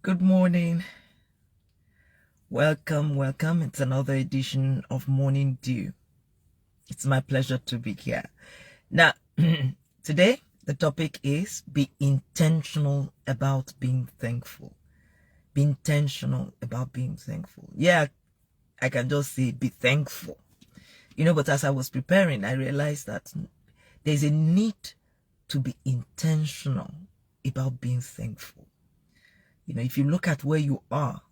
Good morning. Welcome. It's another edition of Morning Dew. It's my pleasure to be here. Now, today, the topic is be intentional about being thankful. Be intentional about being thankful. Yeah, I can just say be thankful. But as I was preparing, I realized that there's a need to be intentional about being thankful. If you look at where you are,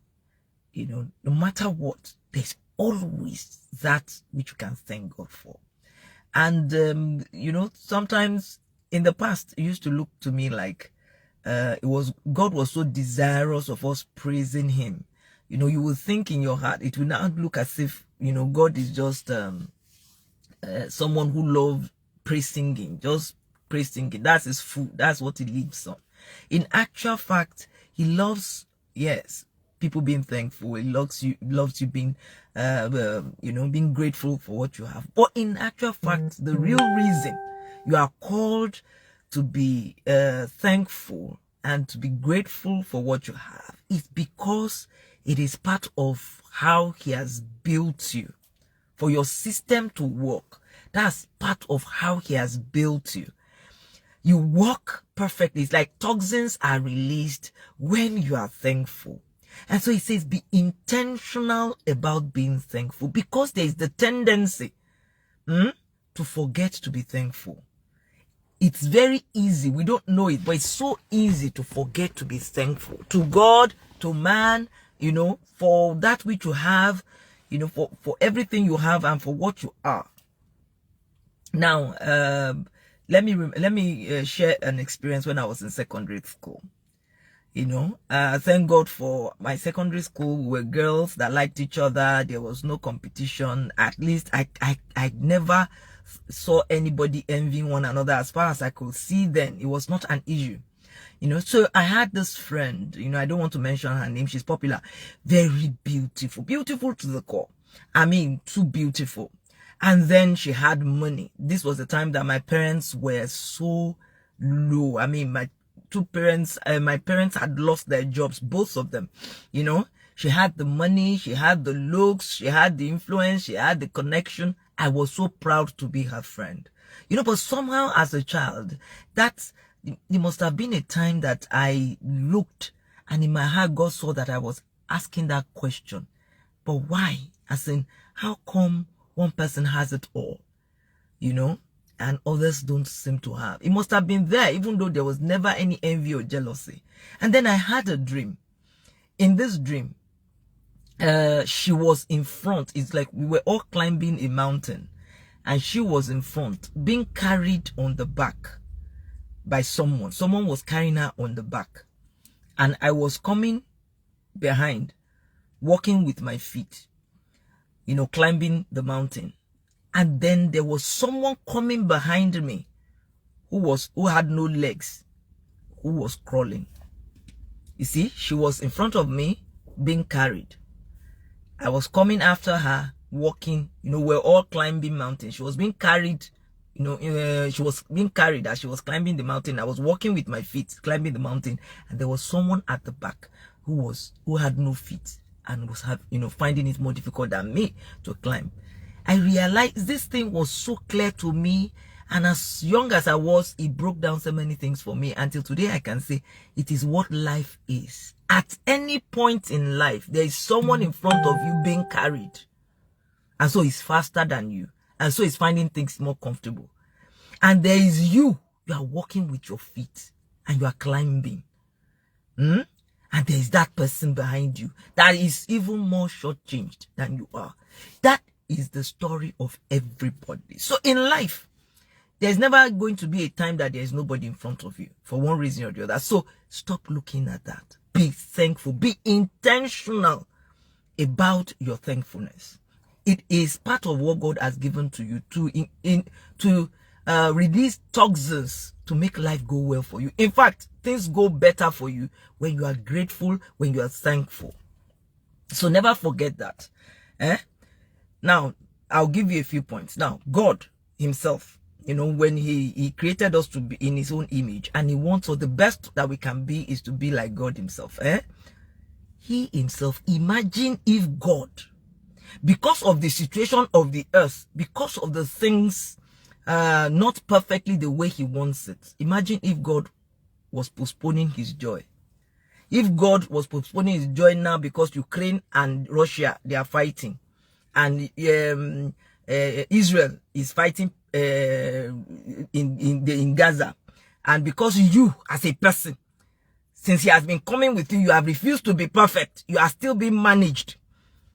no matter what, there's always that which you can thank God for. And, sometimes in the past, it used to look to me like God was so desirous of us praising him. You will think in your heart, it will not look as if, God is just someone who loves praise singing, just praise singing. That's his food. That's what he lives on. In actual fact, he loves, yes, people being thankful. He loves you being, being grateful for what you have. But in actual fact, the real reason you are called to be thankful and to be grateful for what you have is because it is part of how he has built you. For your system to work, that's part of how he has built you. You work perfectly. It's like toxins are released when you are thankful. And so he says, be intentional about being thankful, because there is the tendency to forget to be thankful. It's very easy. We don't know it, but it's so easy to forget to be thankful to God, to man, for that which you have, for everything you have and for what you are. Now, let me share an experience when I was in secondary school. Thank God for my secondary school. We were girls that liked each other. There was no competition. At least I never saw anybody envying one another. As far as I could see then, it was not an issue. So I had this friend, I don't want to mention her name. She's popular. Very beautiful to the core. I mean, too beautiful. And then she had money. This was the time that my parents were so low. I mean, my parents had lost their jobs, both of them. She had the money, she had the looks, she had the influence, she had the connection. I was so proud to be her friend. But somehow as a child, there must have been a time that I looked and in my heart God saw that I was asking that question. But why? As in, how come one person has it all, and others don't seem to have? It must have been there, even though there was never any envy or jealousy. And then I had a dream. In this dream, she was in front. It's like we were all climbing a mountain, and she was in front, being carried on the back by someone. Someone was carrying her on the back, and I was coming behind, walking with my feet, climbing the mountain. And then there was someone coming behind me who had no legs, who was crawling. You see, she was in front of me being carried. I was coming after her, walking. We're all climbing mountains. She was being carried, she was being carried as she was climbing the mountain. I was walking with my feet, climbing the mountain, and there was someone at the back who had no feet and was finding it more difficult than me to climb. I realized this thing was so clear to me, and as young as I was, it broke down so many things for me. Until today, I can say it is what life is. At any point in life, there is someone in front of you being carried, and so he's faster than you, and so he's finding things more comfortable. And there is you are walking with your feet, and you are climbing. And there is that person behind you that is even more shortchanged than you are. That is the story of everybody. So in life, there's never going to be a time that there is nobody in front of you for one reason or the other. So stop looking at that. Be thankful. Be intentional about your thankfulness. It is part of what God has given to you to release toxins to make life go well for you. In fact, things go better for you when you are grateful, when you are thankful. So never forget that. Now, I'll give you a few points. Now, God himself, when he created us to be in his own image, and he wants, so the best that we can be is to be like God himself. He himself, imagine if God, because of the situation of the earth, because of the things not perfectly the way he wants it, imagine if God was postponing his joy. If God was postponing his joy now because Ukraine and Russia, they are fighting, and Israel is fighting in Gaza, and because you as a person, since he has been coming with you, you have refused to be perfect, you are still being managed,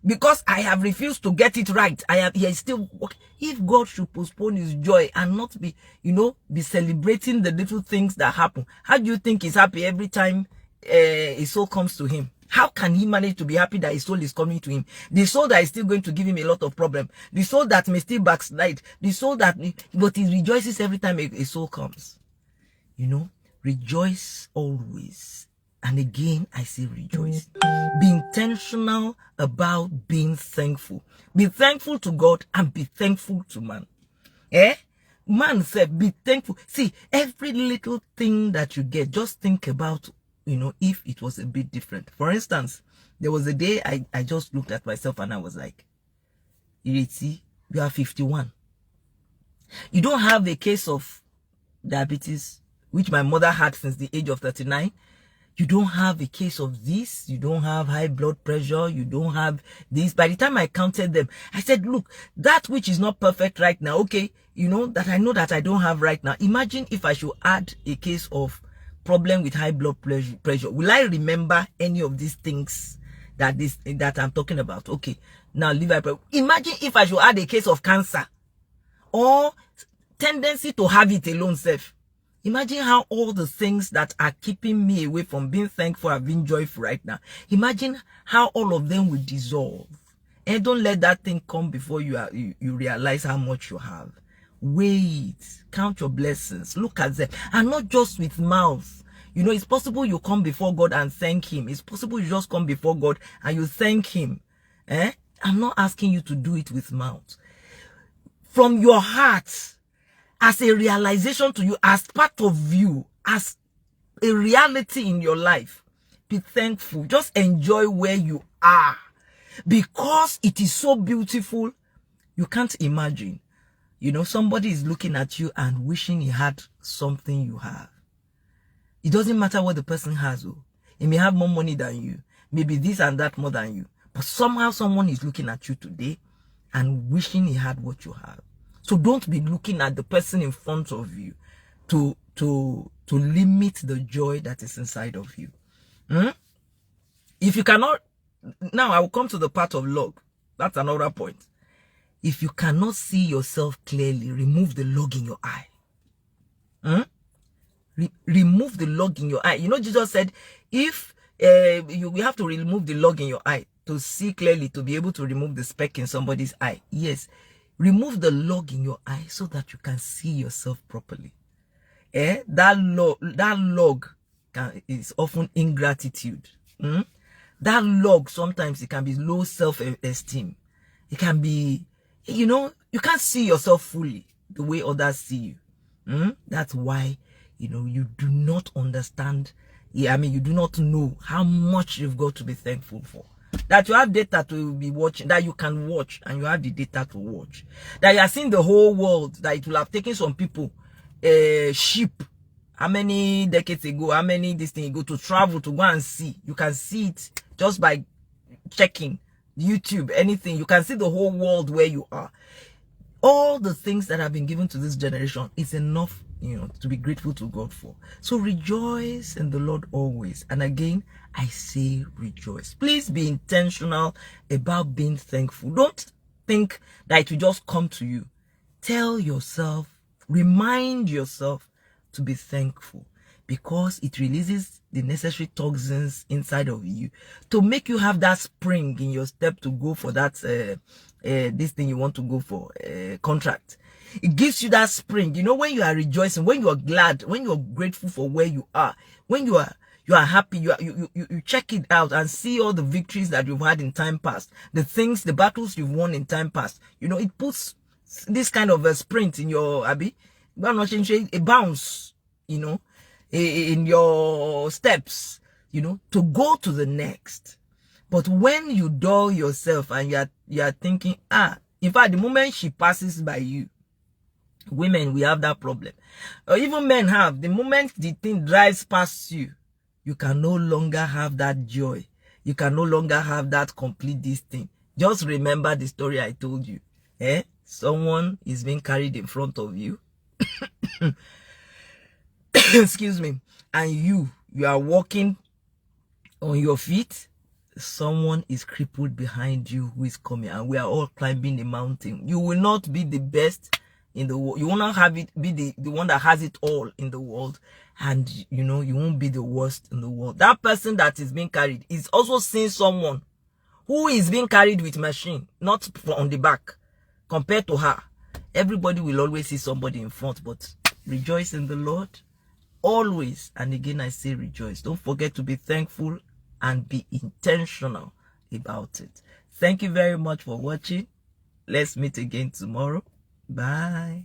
because I have refused to get it right, he is still working. If God should postpone his joy and not be, be celebrating the little things that happen, how do you think he's happy every time his soul comes to him? How can he manage to be happy that his soul is coming to him? The soul that is still going to give him a lot of problem, the soul that may still backslide, the soul that, but he rejoices every time a soul comes. Rejoice always. And again, I say rejoice. Be intentional about being thankful. Be thankful to God and be thankful to man. Man said, be thankful. See, every little thing that you get, just think about, if it was a bit different. For instance, there was a day I just looked at myself and I was like, Ireti, you are 51. You don't have a case of diabetes, which my mother had since the age of 39. You don't have a case of this. You don't have high blood pressure. You don't have this. By the time I counted them, I said, look, that which is not perfect right now, okay, that I know that I don't have right now. Imagine if I should add a case of problem with high blood pressure. Will I remember any of these things that I'm talking about? Okay, now leave it. Imagine if I should add a case of cancer or tendency to have it alone self. Imagine how all the things that are keeping me away from being thankful and being joyful right now. Imagine how all of them will dissolve. And don't let that thing come before you realize how much you have. Wait, count your blessings, look at them, and not just with mouth. It's possible you come before God and thank him. It's possible you just come before God and you thank him. I'm not asking you to do it with mouth. From your heart, as a realization to you, as part of you, as a reality in your life, be thankful. Just enjoy where you are, because it is so beautiful. You can't imagine. Somebody is looking at you and wishing he had something you have. It doesn't matter what the person has. He may have more money than you, maybe this and that more than you, but somehow someone is looking at you today and wishing he had what you have. So don't be looking at the person in front of you to limit the joy that is inside of you. If you cannot, now I will come to the part of log. That's another point. If you cannot see yourself clearly, remove the log in your eye. Remove the log in your eye. Jesus said, if we have to remove the log in your eye to see clearly, to be able to remove the speck in somebody's eye. Yes. Remove the log in your eye so that you can see yourself properly. That log is often ingratitude. That log, sometimes it can be low self-esteem. It can be, you can't see yourself fully the way others see you. That's why, you do not understand. You do not know how much you've got to be thankful for. That you have data to be watching, that you can watch, and you have the data to watch. That you are seeing the whole world, that it will have taken some people, sheep, how many decades ago, how many this thing ago, to travel, to go and see. You can see it just by checking YouTube, anything. You can see the whole world where you are. All the things that have been given to this generation is enough, to be grateful to God for. So rejoice in the Lord always. And again, I say rejoice. Please be intentional about being thankful. Don't think that it will just come to you. Tell yourself, remind yourself to be thankful, because it releases the necessary toxins inside of you to make you have that spring in your step to go for that this thing you want to go for, contract. It gives you that spring. When you are rejoicing, when you are glad, when you are grateful for where you are, when you are happy, you check it out and see all the victories that you've had in time past, the battles you've won in time past. It puts this kind of a sprint in your a bounce, in your steps, to go to the next. But when you dull yourself and you are thinking, in fact, the moment she passes by you, women, we have that problem. Or even men have. The moment the thing drives past you, you can no longer have that joy. You can no longer have that complete this thing. Just remember the story I told you. Someone is being carried in front of you. Excuse me. And you are walking on your feet. Someone is crippled behind you who is coming, and we are all climbing the mountain. You will not be the best in the world. You will not have it be the one that has it all in the world, and you won't be the worst in the world. That person that is being carried is also seeing someone who is being carried with machine, not on the back. Compared to her, everybody will always see somebody in front. But rejoice in the Lord always. And again, I say rejoice. Don't forget to be thankful and be intentional about it. Thank you very much for watching. Let's meet again tomorrow. Bye.